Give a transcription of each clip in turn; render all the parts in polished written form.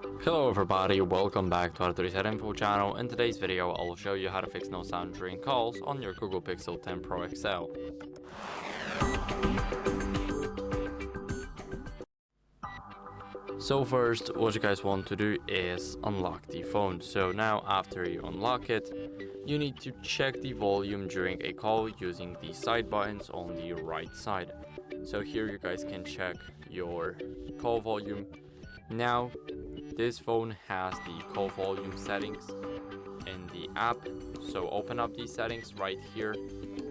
Hello everybody, welcome back to HardReset.Info channel. In today's video, I'll show you how to fix no sound during calls on your Google Pixel 10 Pro XL. So first, what you guys want to do is unlock the phone. So now after you unlock it, you need to check the volume during a call using the side buttons on the right side. So here you guys can check your call volume. Now, this phone has the call volume settings in the app. So open up these settings right here.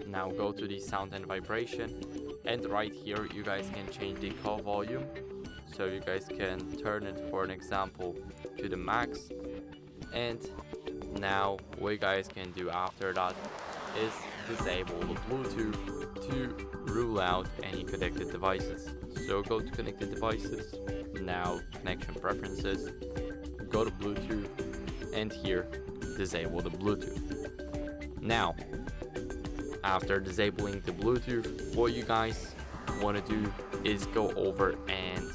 Now go to the sound and vibration. And right here, you guys can change the call volume. So you guys can turn it, for an example, to the max. And now what you guys can do after that is disable the Bluetooth to rule out any connected devices. So go to connected devices, now connection preferences, go to Bluetooth, and here disable the Bluetooth. Now after disabling the Bluetooth, what you guys want to do is go over and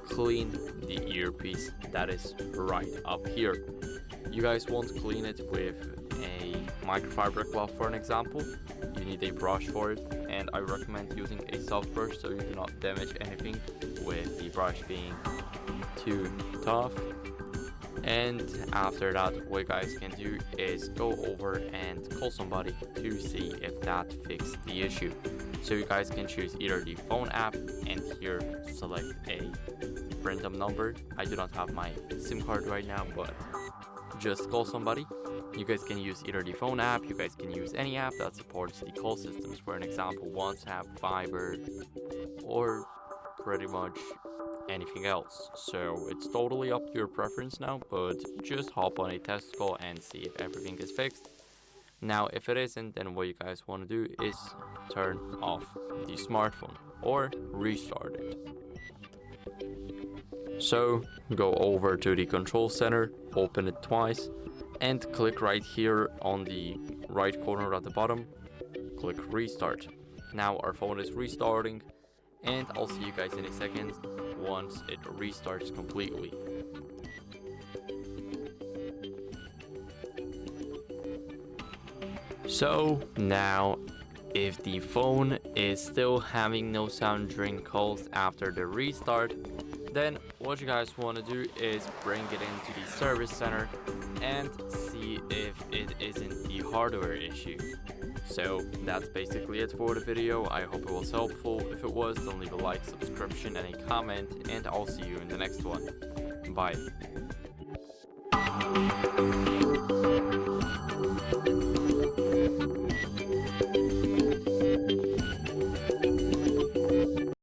clean the earpiece that is right up here. You guys won't clean it with a microfiber cloth, for an example. You need a brush for it, and I recommend using a soft brush so you do not damage anything with the brush being too tough. And after that, what you guys can do is go over and call somebody to see if that fixed the issue. So you guys can choose either the phone app and here select a random number. I do not have my SIM card right now, but just call somebody. You guys can use either the phone app, you guys can use any app that supports the call systems, for an example WhatsApp, Viber, or pretty much anything else. So it's totally up to your preference now, but just hop on a test call and see if everything is fixed. Now if it isn't, then what you guys want to do is turn off the smartphone or restart it. So go over to the control center, open it twice, and click right here on the right corner at the bottom, click restart. Now our phone is restarting, and I'll see you guys in a second once it restarts completely. So now, if the phone is still having no sound during calls after the restart, then what you guys want to do is bring it into the service center and see if it isn't the hardware issue. So that's basically it for the video. I hope it was helpful. If it was, then leave a like, subscription, and a comment, and I'll see you in the next one. Bye.